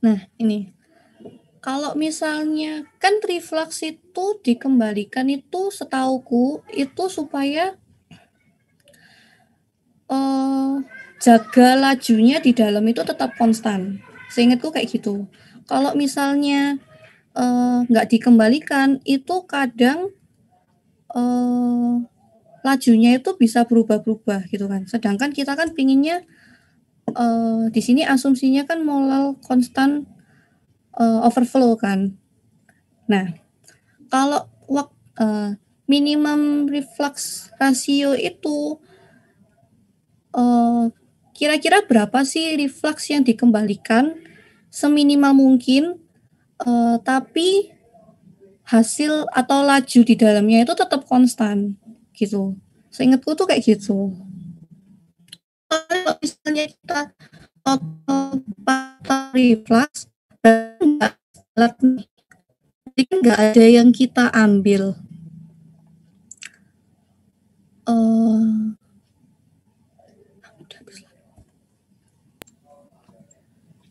Nah, ini. Kalau misalnya kan reflux itu dikembalikan itu setauku itu supaya jaga lajunya di dalam itu tetap konstan. Seingatku kayak gitu. Kalau misalnya nggak dikembalikan itu kadang lajunya itu bisa berubah-berubah gitu kan. Sedangkan kita kan pinginnya di sini asumsinya kan molal konstan overflow kan. Nah, kalau minimum reflux ratio itu kira-kira berapa sih reflux yang dikembalikan seminimal mungkin, tapi hasil atau laju di dalamnya itu tetap konstan gitu. Seingatku tuh kayak gitu. Kalau misalnya kita total reflux, jadi kan nggak ada yang kita ambil.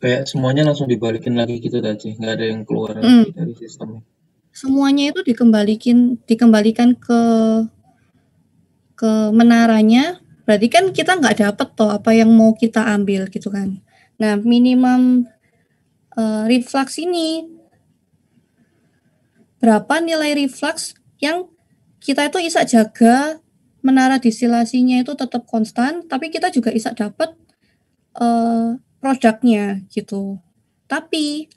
Kayak semuanya langsung dibalikin lagi gitu tadi, nggak ada yang keluar lagi dari sistemnya. Semuanya itu dikembalikan ke menaranya, berarti kan kita nggak dapet toh apa yang mau kita ambil gitu kan. Nah, minimum reflux ini berapa nilai reflux yang kita itu bisa jaga menara distilasinya itu tetap konstan, tapi kita juga bisa dapat produknya gitu. Tapi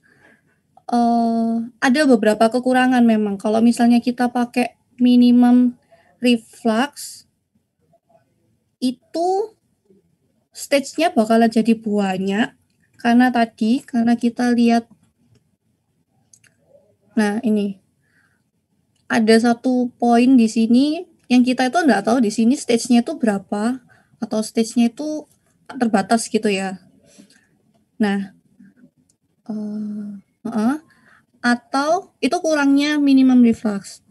ada beberapa kekurangan memang. Kalau misalnya kita pakai minimum reflux, itu stage-nya bakalan jadi banyak karena kita lihat. Nah, ini ada satu poin di sini yang kita itu nggak tahu di sini stage-nya itu berapa atau stage-nya itu terbatas gitu ya. Nah, atau itu kurangnya minimum reflux.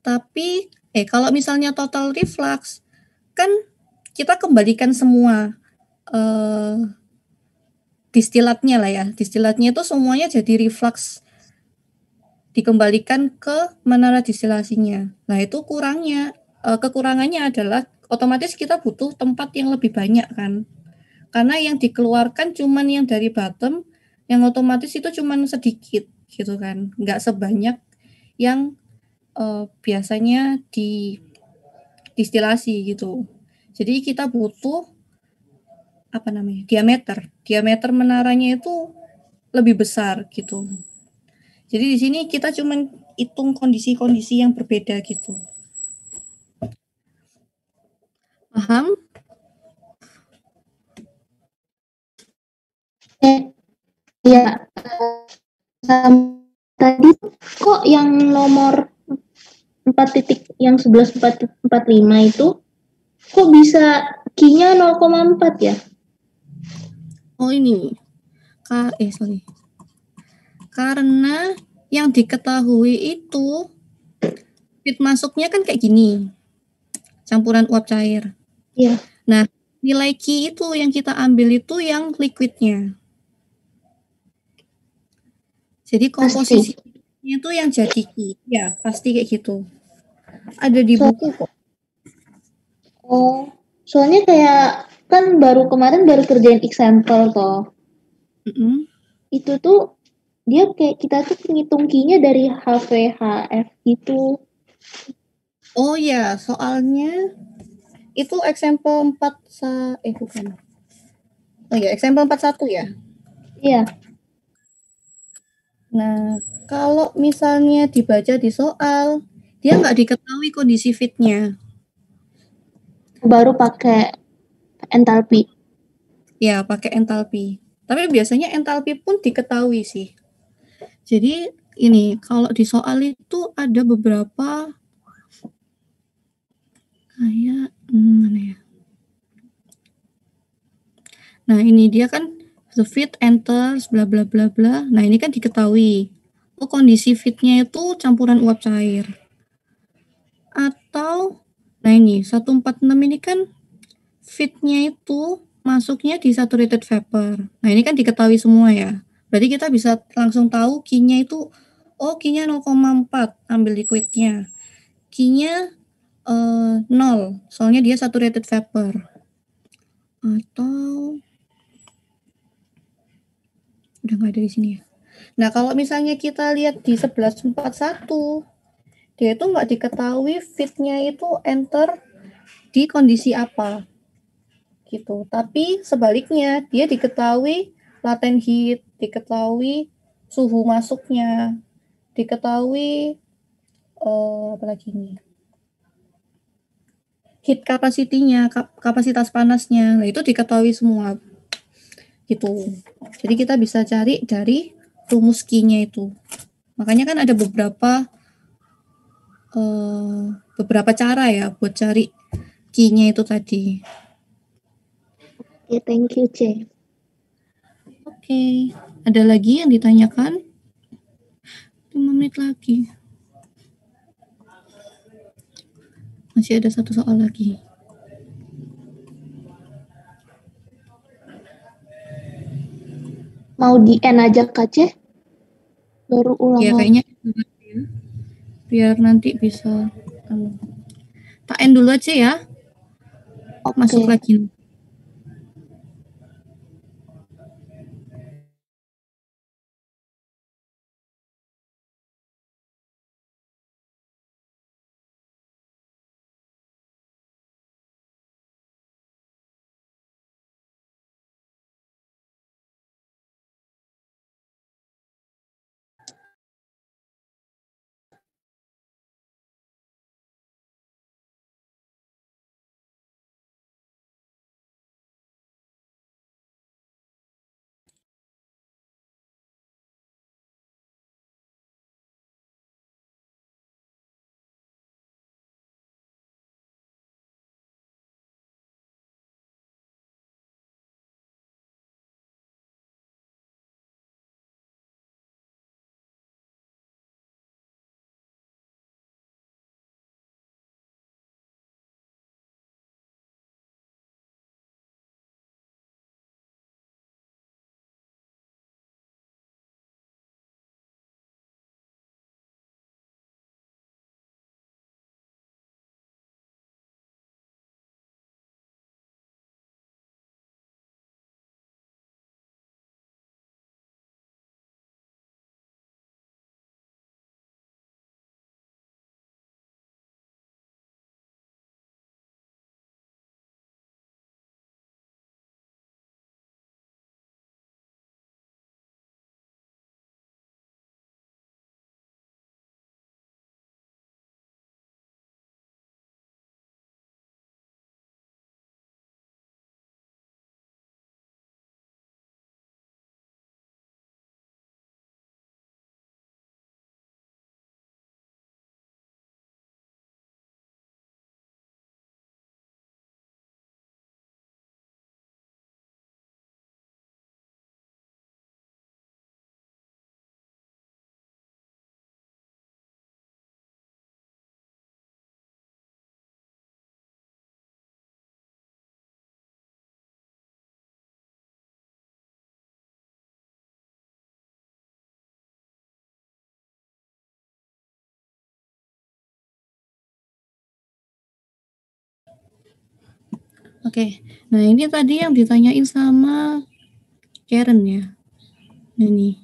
Tapi kalau misalnya total reflux kan kita kembalikan semua distilatnya lah ya. Distilatnya itu semuanya jadi reflux dikembalikan ke menara distilasinya. Nah, itu kekurangannya adalah otomatis kita butuh tempat yang lebih banyak kan. Karena yang dikeluarkan cuman yang dari bottom, yang otomatis itu cuman sedikit gitu kan. Nggak sebanyak yang biasanya di distilasi gitu. Jadi kita butuh diameter menaranya itu lebih besar gitu. Jadi di sini kita cuman hitung kondisi-kondisi yang berbeda gitu. Paham? Ya. Tadi kok yang nomor 4 titik yang 11.445 itu kok bisa Q-nya 0,4 ya? Oh ini. Sorry. Karena yang diketahui itu feed masuknya kan kayak gini. Campuran uap cair. Iya. Nah, nilai Q itu yang kita ambil itu yang liquidnya. Jadi komposisinya itu yang jadi Q. Ya, pasti kayak gitu. Ada di buku kok. Oh, soalnya kayak kan kemarin baru kerjain example toh. Itu tuh dia kayak kita tuh ngitung Q-nya dari HVHF itu. Oh ya, soalnya itu example 4 bukan. Oh ya, example 41 ya? Iya. Nah, kalau misalnya dibaca di soal, dia nggak diketahui kondisi feednya. Baru pakai entalpi. Ya, pakai entalpi. Tapi biasanya entalpi pun diketahui sih. Jadi ini, kalau di soal itu ada beberapa kayak mana ya? Nah, ini dia kan the feed enters bla bla bla bla. Nah, ini kan diketahui. Oh, kondisi feednya itu campuran uap cair. Atau nah ini 146 ini kan feednya itu masuknya di saturated vapor. Nah, ini kan diketahui semua ya. Berarti kita bisa langsung tahu Q-nya itu, oh Q-nya 0,4, ambil liquidnya. Q-nya 0, soalnya dia saturated vapor. Atau udah nggak ada di sini ya. Nah, kalau misalnya kita lihat di 1141, dia itu nggak diketahui fit-nya itu enter di kondisi apa. Gitu. Tapi sebaliknya, dia diketahui latent heat, diketahui suhu masuknya, diketahui apalagi ini, heat capacity-nya, kapasitas panasnya. Nah, itu diketahui semua. Gitu. Jadi kita bisa cari dari rumus Q-nya itu. Makanya kan ada beberapa cara ya buat cari Q-nya itu tadi. Oke, thank you, C. Oke, ada lagi yang ditanyakan? 5 menit lagi. Masih ada satu soal lagi. Mau di end aja, Kak C? Baru ulang Ya, lagi. kayaknya biar nanti bisa tak end dulu aja ya. Oke. Masuk lagi. Oke, nah ini tadi yang ditanyain sama Karen ya. Ini.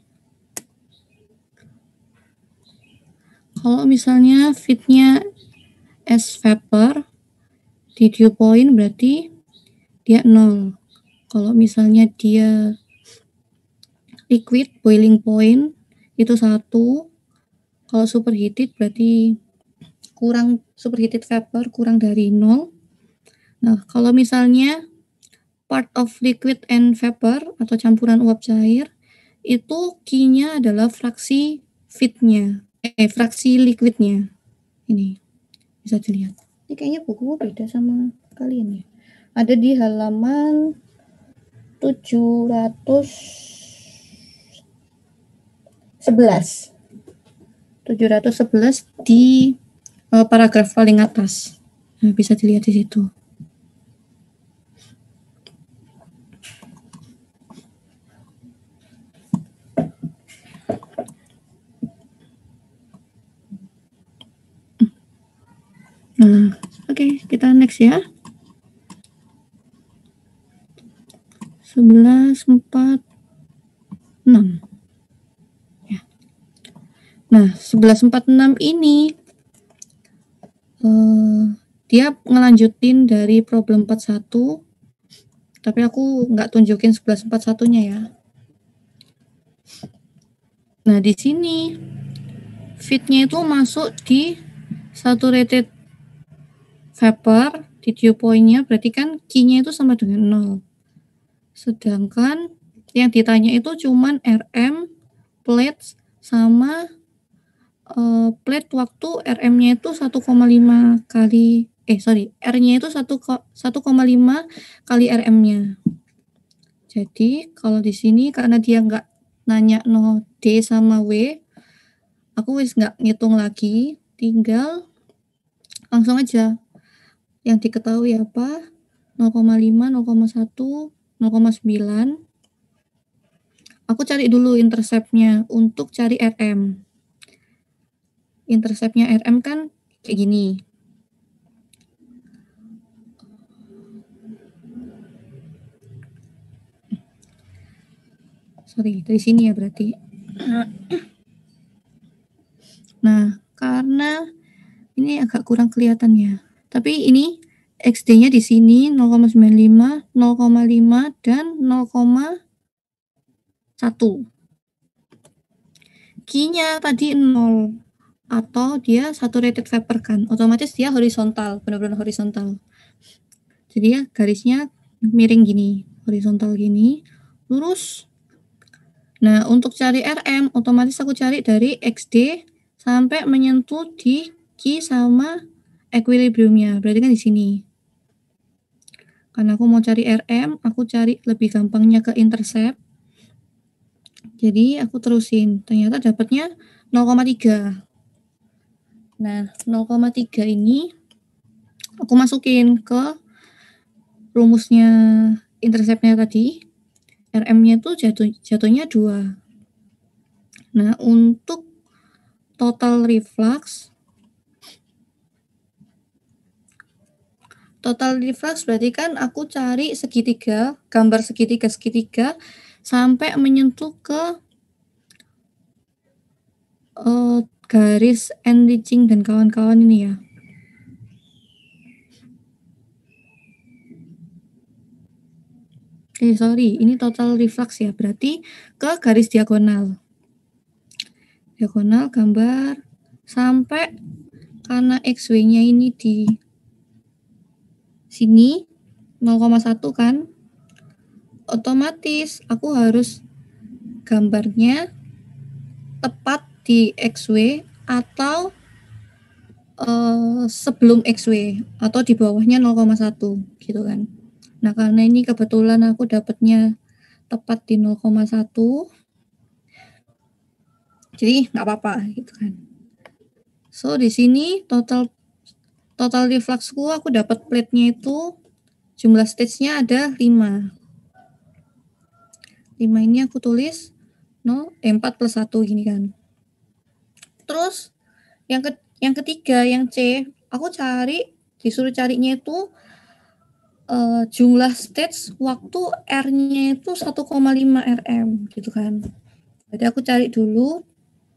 Kalau misalnya fitnya as vapor di dew point berarti dia 0. Kalau misalnya dia liquid boiling point itu 1. Kalau superheated berarti superheated vapor kurang dari 0. Nah, kalau misalnya part of liquid and vapor atau campuran uap cair itu Q-nya adalah fraksi fitnya, fraksi liquidnya. Ini bisa dilihat. Ini kayaknya buku beda sama kalian ya. Ada di halaman 711 di paragraf paling atas. Nah, bisa dilihat di situ. Nah, oke, kita next ya. 1146. Ya. Nah, 1146 ini dia ngelanjutin dari problem 41, tapi aku nggak tunjukin 1141-nya ya. Nah, di sini fitnya itu masuk di saturated vapor, di dew point-nya berarti kan Q-nya itu sama dengan 0. Sedangkan yang ditanya itu cuman RM, plate, sama plate waktu RM-nya itu 1,5 kali, R-nya itu 1,5 kali RM-nya. Jadi kalau di sini karena dia nggak nanya no D sama W, aku wis nggak ngitung lagi, tinggal langsung aja yang diketahui apa, 0,5, 0,1, 0,9. Aku cari dulu intercept-nya untuk cari RM. Intercept-nya RM kan kayak gini. Sorry, dari sini ya berarti. Nah, karena ini agak kurang kelihatan ya. Tapi ini XD-nya di sini 0,95, 0,5, dan 0,1. Q-nya tadi 0. Atau dia saturated vapor kan. Otomatis dia horizontal, benar-benar horizontal. Jadi ya garisnya miring gini, horizontal gini, lurus. Nah, untuk cari RM, otomatis aku cari dari XD sampai menyentuh di Q sama equilibriumnya. Berarti kan di sini. Karena aku mau cari RM, aku cari lebih gampangnya ke intercept. Jadi aku terusin. Ternyata dapatnya 0,3. Nah, 0,3 ini aku masukin ke rumusnya interceptnya tadi. RM-nya itu jatuhnya 2. Nah, untuk total reflux berarti kan aku cari segitiga, gambar segitiga sampai menyentuh ke garis enriching dan kawan-kawan ini ya. Sorry, ini total reflux ya, berarti ke garis diagonal. Diagonal gambar sampai karena XW-nya ini di sini 0,1 kan, otomatis aku harus gambarnya tepat di XW atau sebelum XW atau di bawahnya 0,1 gitu kan. Nah, karena ini kebetulan aku dapatnya tepat di 0,1, jadi nggak apa-apa gitu kan. So di sini total refluxku aku dapat plate-nya itu jumlah stage-nya ada 5. 5 ini aku tulis 4 plus 1 gini kan. Terus yang ketiga, yang C, aku disuruh carinya itu jumlah stage waktu R-nya itu 1,5 RM gitu kan. Jadi aku cari dulu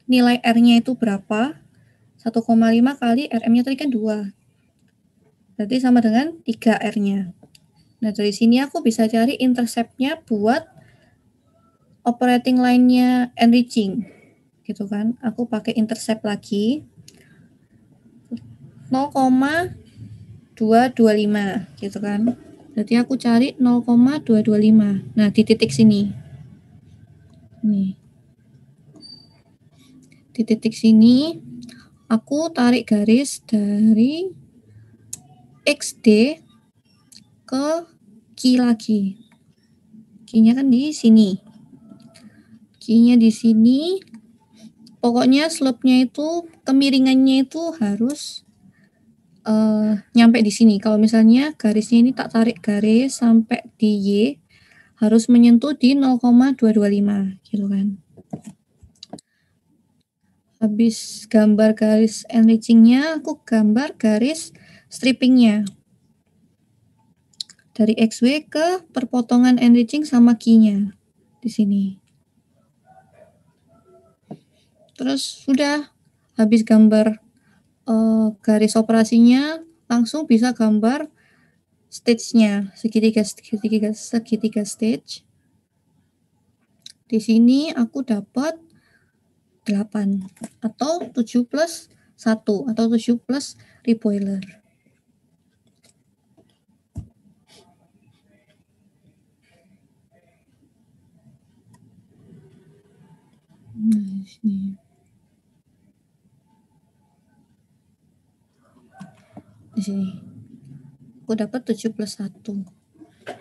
nilai R-nya itu berapa. 1,5 kali RM-nya tadi kan 2. Berarti sama dengan 3 R-nya. Nah, dari sini aku bisa cari intercept-nya buat operating line-nya enriching. Gitu kan. Aku pakai intercept lagi. 0,225 gitu kan. Berarti aku cari 0,225. Nah, di titik sini. Nih. Di titik sini aku tarik garis dari XD ke Q lagi. Q-nya kan di sini. Q-nya di sini. Pokoknya slope-nya itu, kemiringannya itu harus nyampe di sini. Kalau misalnya garisnya ini tak tarik garis sampai di Y, harus menyentuh di 0,225 gitu kan. Habis gambar garis enriching-nya, aku gambar garis strippingnya. Dari XW ke perpotongan enriching sama key-nya di sini. Terus sudah habis gambar garis operasinya, langsung bisa gambar stage-nya, segitiga stage. Di sini aku dapat 8 atau 7 plus 1 atau 7 plus reboiler. Nah, sini. Di sini. Aku dapat 7 plus 1.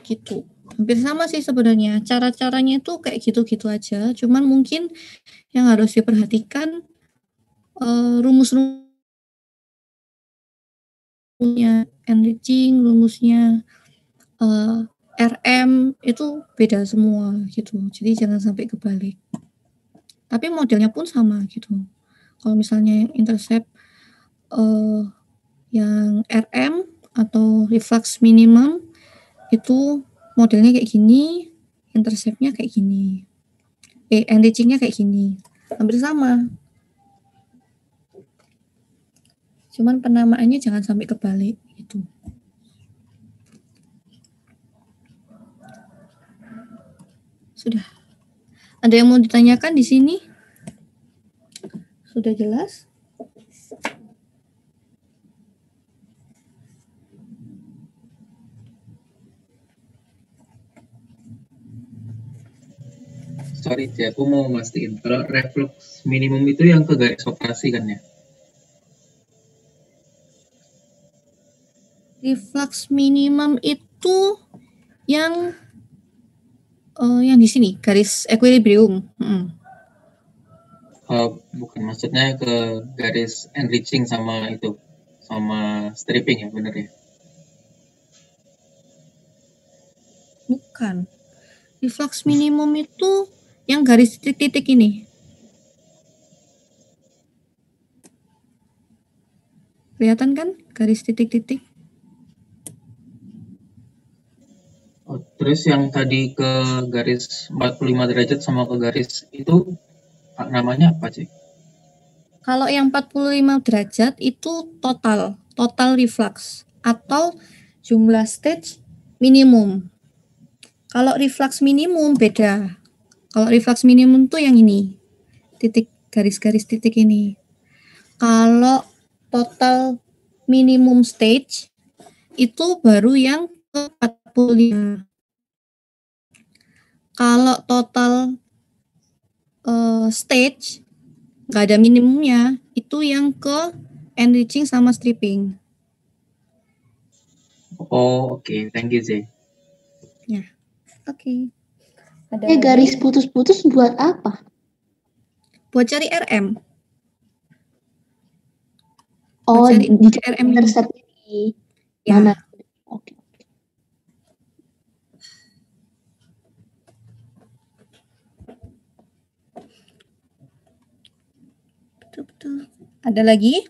Gitu. Hampir sama sih sebenarnya. Cara-caranya itu kayak gitu-gitu aja. Cuman mungkin yang harus diperhatikan rumusnya enriching, rumusnya RM itu beda semua gitu. Jadi jangan sampai kebalik. Tapi modelnya pun sama gitu. Kalau misalnya intercept yang RM atau reflux minimum itu modelnya kayak gini, interceptnya kayak gini, enrichingnya kayak gini, hampir sama. Cuman penamaannya jangan sampai kebalik gitu. Sudah. Ada yang mau ditanyakan di sini? Sudah jelas? Sorry, aku mau mastiin. Kalau reflux minimum itu yang ke garis operasi kan ya? Reflux minimum itu yang di sini garis equilibrium. Bukan, maksudnya ke garis enriching sama itu, sama stripping ya, bener ya? Bukan. Reflux minimum itu yang garis titik-titik ini. Kelihatan kan garis titik-titik? Oh, terus yang tadi ke garis 45 derajat sama ke garis itu namanya apa sih? Kalau yang 45 derajat itu total reflux atau jumlah stage minimum. Kalau reflux minimum beda. Kalau reflux minimum tuh yang ini. Titik garis-garis titik ini. Kalau total minimum stage itu baru yang ke 45. Kalau total stage nggak ada minimumnya, itu yang ke enriching sama stripping. Oh, oke. Thank you, Zay. Ya, oke. Garis putus-putus buat apa? Buat cari RM. Oh, cari di RM intercept di ya. mana? Oke. Betul. Ada lagi?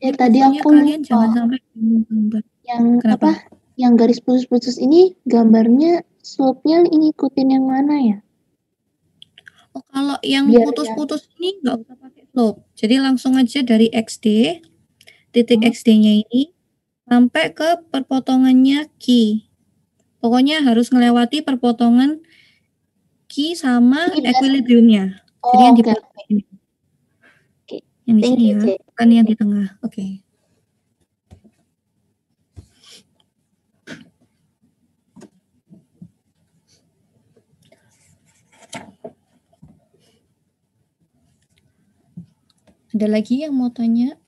Tadi aku kalian lupa. jangan sampai gambar. Yang Kenapa? Yang garis putus-putus ini gambarnya slope-nya ngikutin yang mana ya? Oh, kalau yang putus-putus ini nggak usah pakai slope. Jadi langsung aja dari XD, titik XD-nya ini sampai ke perpotongannya key. Pokoknya harus melewati perpotongan key sama equilibrium-nya. Jadi yang di belakang ini. Yang di sini ya, bukan yang di tengah. Oke. Ada lagi yang mau tanya?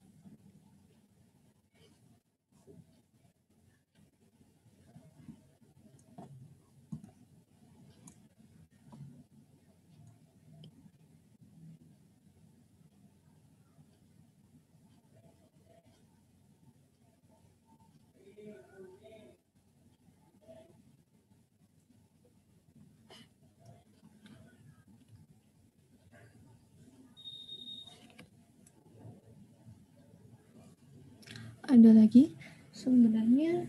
ada lagi sebenarnya.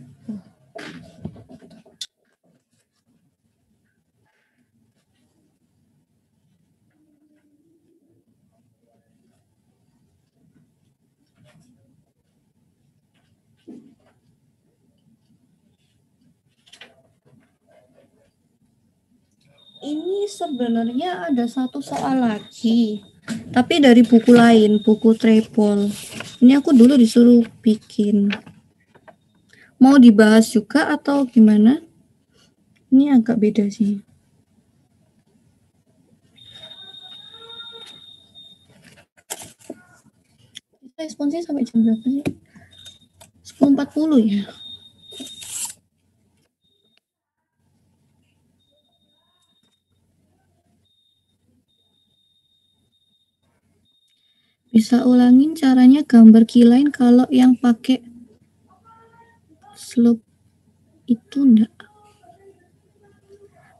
Ini sebenarnya ada satu soal lagi, tapi dari buku lain, buku Trepol. Ini aku dulu disuruh bikin. Mau dibahas juga atau gimana? Ini agak beda sih. Responsnya sampai jam berapa sih? 10.40 ya? Bisa ulangin caranya gambar keyline kalau yang pakai slope itu enggak.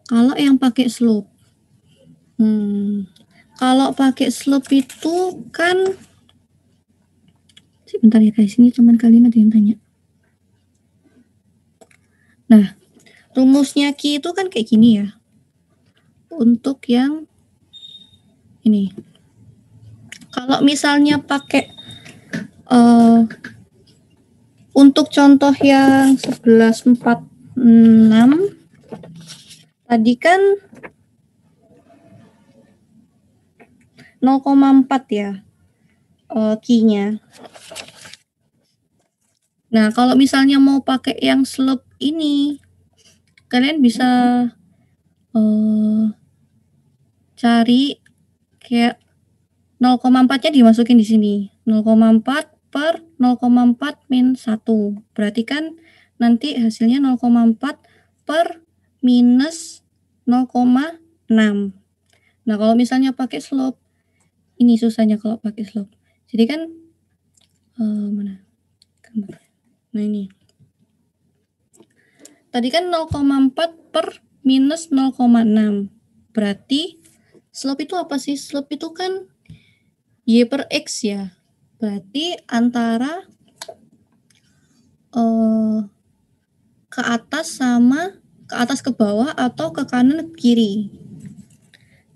Kalau yang pakai slope. Kalau pakai slope itu kan sebentar ya guys, ini teman kalian ada yang tanya. Nah, rumusnya Ki itu kan kayak gini ya. Untuk yang ini. Kalau misalnya pakai untuk contoh yang 11.46 tadi kan 0,4 ya Ki-nya. Nah, kalau misalnya mau pakai yang slope ini, kalian bisa cari kayak 0,4-nya dimasukin di sini. 0,4 per 0,4 min 1. Berarti kan nanti hasilnya 0,4 per minus 0,6. Nah, kalau misalnya pakai slope, ini susahnya kalau pakai slope. Jadi kan, mana? Nah, ini. Tadi kan 0,4 per minus 0,6. Berarti slope itu apa sih? Slope itu kan Y per X ya. Berarti antara ke atas sama ke atas ke bawah atau ke kanan ke kiri.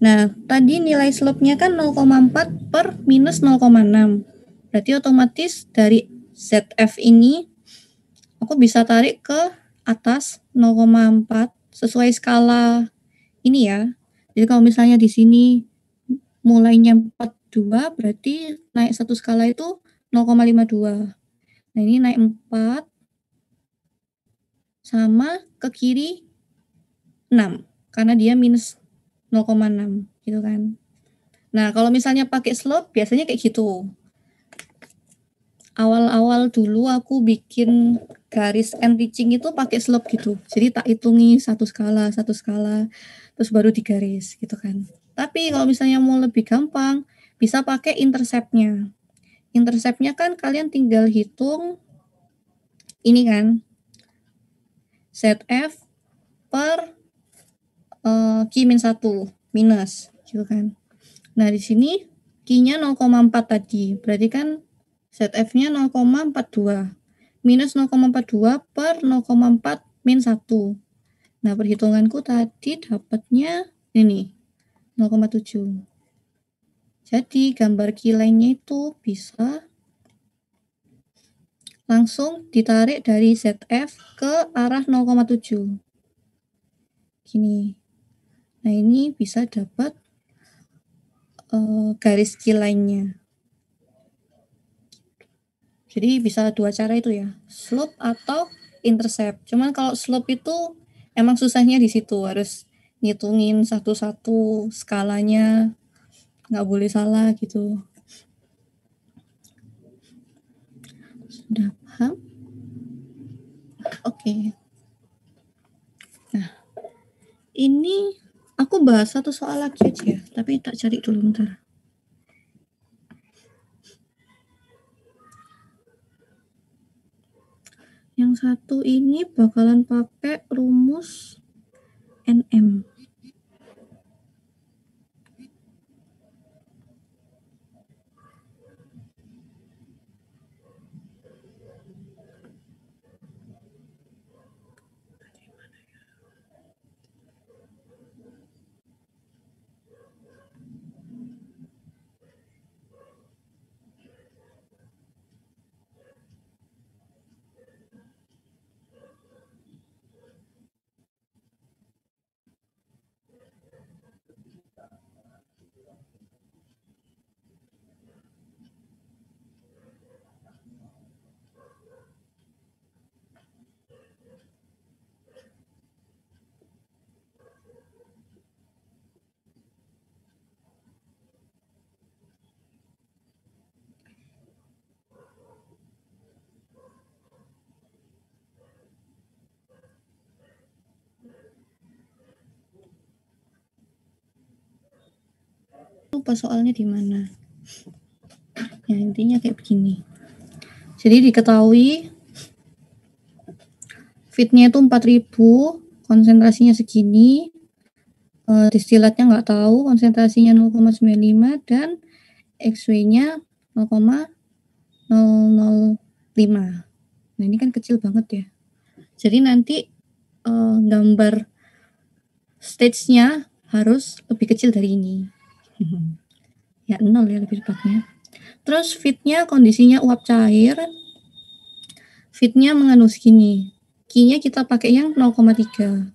Nah, tadi nilai slope-nya kan 0,4 per minus 0,6. Berarti otomatis dari ZF ini aku bisa tarik ke atas 0,4 sesuai skala ini ya. Jadi kalau misalnya di sini mulainya 42, berarti naik satu skala itu 0,52. Nah, ini naik 4 sama ke kiri 6 karena dia minus 0,6 gitu kan. Nah, kalau misalnya pakai slope biasanya kayak gitu. Awal-awal dulu aku bikin garis enriching itu pakai slope gitu. Jadi tak hitungi satu skala, terus baru digaris gitu kan. Tapi kalau misalnya mau lebih gampang, bisa pakai intercept-nya. Intercept-nya kan kalian tinggal hitung ini kan, ZF per Q-1 minus gitu kan. Nah, di sini Q-nya 0,4 tadi. Berarti kan ZF-nya 0,42 minus 0,42 per 0,4 min 1. Nah, perhitunganku tadi dapatnya ini 0,7. Jadi gambar keyline-nya itu bisa langsung ditarik dari ZF ke arah 0,7. Gini. Nah, ini bisa dapat garis keyline-nya. Jadi bisa dua cara itu ya, slope atau intercept. Cuman kalau slope itu emang susahnya di situ, harus ngitungin satu-satu skalanya, nggak boleh salah gitu. Sudah paham? Oke. Nah, ini aku bahas satu soal lagi aja ya, tapi tak cari dulu bentar. Yang satu ini bakalan pakai rumus NM. lupa soalnya di mana. Ya, intinya kayak begini. Jadi diketahui fitnya itu 4000, konsentrasinya segini, distilatnya nggak tahu, konsentrasinya 0,95 dan XW-nya 0,005. Nah ini kan kecil banget ya. Jadi nanti gambar stage-nya harus lebih kecil dari ini. Ya 0 ya lebih tepatnya. Terus fitnya kondisinya uap cair. Fitnya mengandung segini. Q-nya kita pakai yang 0,3.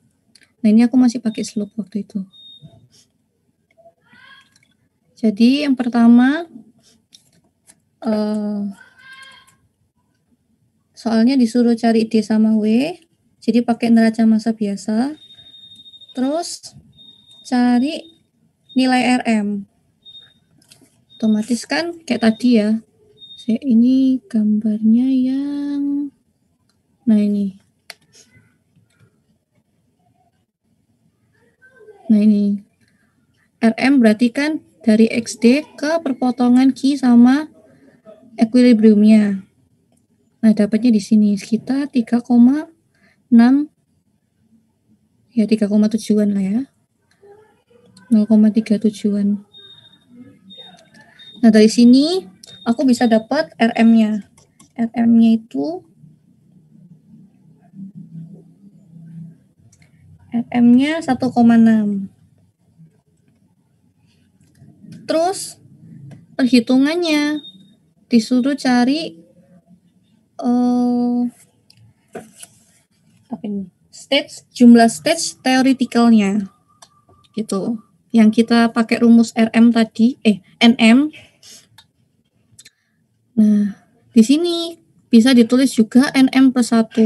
Nah ini aku masih pakai slope waktu itu. Jadi yang pertama soalnya disuruh cari D sama W. Jadi pakai neraca massa biasa. Terus cari nilai RM. Otomatis kan kayak tadi ya. Ini gambarnya yang nah ini. Nah ini. RM berarti kan dari XD ke perpotongan Q sama equilibriumnya. Nah, dapatnya di sini sekitar 3,6 ya 3,7-an lah ya. 0,37-an. Nah, dari sini aku bisa dapat RM-nya. RM-nya itu RM-nya 1,6. Terus perhitungannya disuruh cari apa ini? Jumlah stage theoreticalnya gitu. Yang kita pakai rumus RM tadi, NM. Nah, di sini bisa ditulis juga NM+1.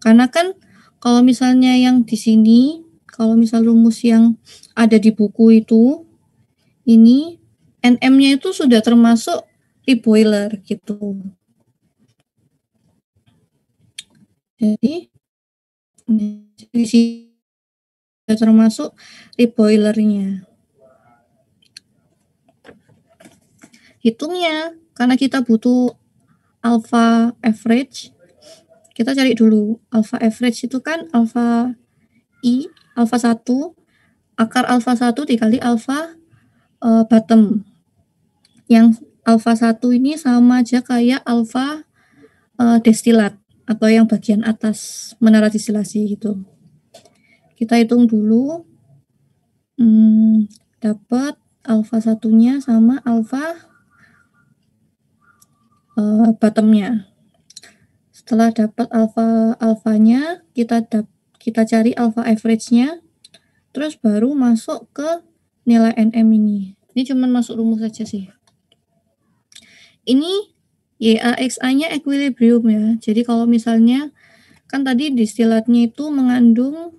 Karena kan kalau misalnya yang di sini, kalau misal rumus yang ada di buku itu, ini NM-nya itu sudah termasuk reboiler gitu. Jadi di sini sudah termasuk reboilernya. Hitungnya, karena kita butuh alpha average, kita cari dulu. Alpha average itu kan alpha I, alpha 1, akar alpha 1 dikali alpha bottom. Yang alpha 1 ini sama aja kayak alpha destilat atau yang bagian atas menara distilasi gitu. Kita hitung dulu. Dapat alpha 1-nya sama alpha bottomnya. Setelah dapat alfanya, kita cari alpha average-nya, terus baru masuk ke nilai NM ini. Ini cuma masuk rumus saja sih. Ini YaXA-nya equilibrium ya. Jadi kalau misalnya kan tadi distilatnya itu mengandung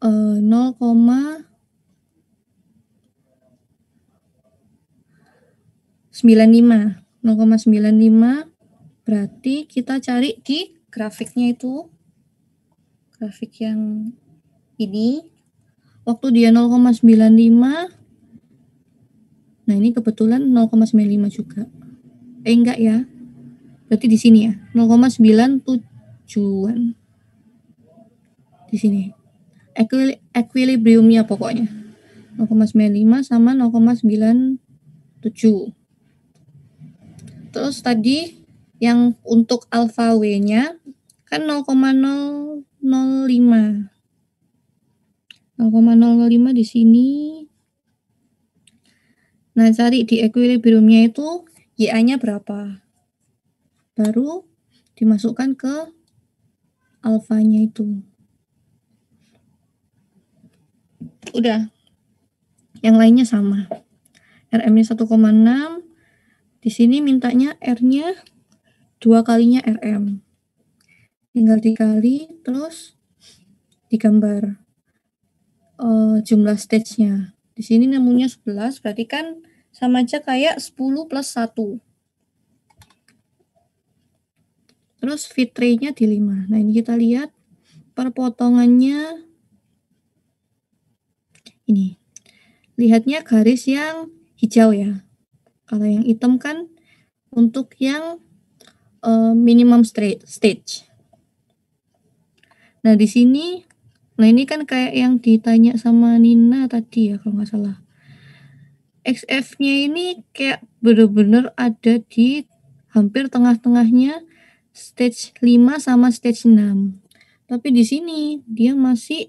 0,95 berarti kita cari di grafiknya itu, grafik yang ini, waktu dia 0,95, nah ini kebetulan 0,95 juga. Enggak ya, berarti di sini ya, 0,97-an. Di sini. Equilibriumnya pokoknya. 0,95 sama 0,97. Terus tadi yang untuk alpha W-nya kan 0,005. 0,005 di sini. Nah, cari di equilibriumnya itu YA-nya berapa. Baru dimasukkan ke alfanya itu. Udah. Yang lainnya sama. RM-nya 1,6. Di sini mintanya R-nya 2 kalinya RM. Tinggal dikali, terus digambar jumlah stage-nya. Di sini namanya 11, berarti kan sama aja kayak 10 plus 1. Terus feed tray-nya di 5. Nah, ini kita lihat perpotongannya ini. lihatnya garis yang hijau ya. Kalau yang hitam kan untuk yang minimum stage. Nah, di sini, nah ini kan kayak yang ditanya sama Nina tadi ya kalau nggak salah. XF-nya ini kayak bener-bener ada di hampir tengah-tengahnya stage 5 sama stage 6. Tapi di sini dia masih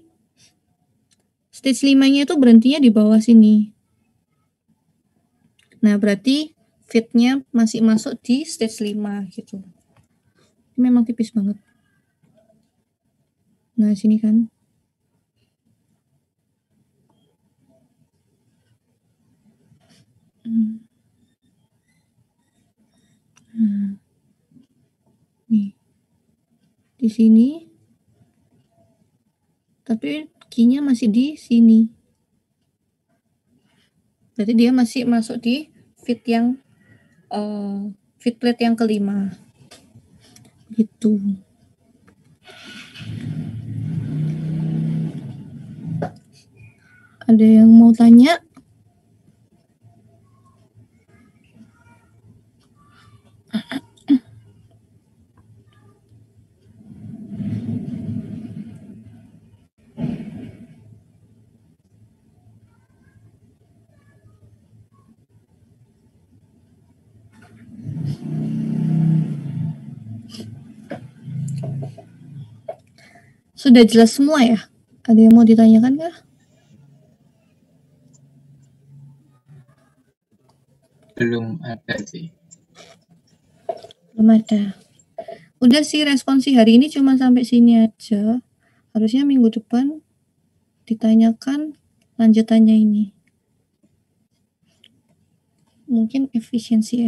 stage 5-nya itu berhentinya di bawah sini. Nah, berarti fitnya masih masuk di stage 5 gitu. Ini memang tipis banget. Nah, sini kan. Nah, nih. Di sini. Tapi key-nya masih di sini. Berarti dia masih masuk di fit yang fit plate yang kelima. Gitu. Ada yang mau tanya? Sudah jelas semua ya? Ada yang mau ditanyakan kah? Belum ada sih. Belum ada. Udah sih responsi hari ini cuma sampai sini aja. Harusnya minggu depan ditanyakan lanjutannya ini. Mungkin efisiensi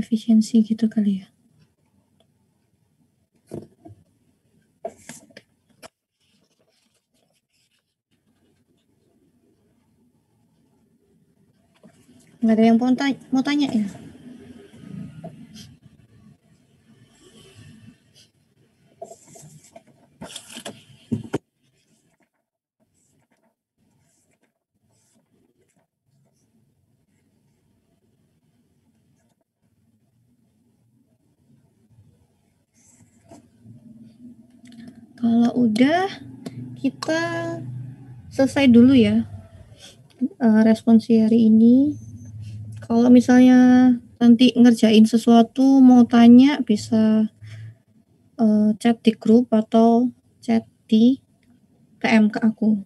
gitu kali ya. Nggak ada yang mau tanya ya? Kalau udah, kita selesai dulu ya responsi hari ini. Kalau misalnya nanti ngerjain sesuatu, mau tanya, bisa chat di grup atau chat di PM ke aku.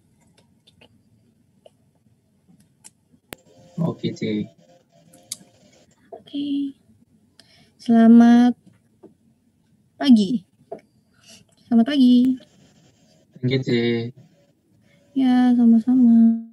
Oke, C. Oke. Selamat pagi. Selamat pagi. Thank you, C. Ya, sama-sama.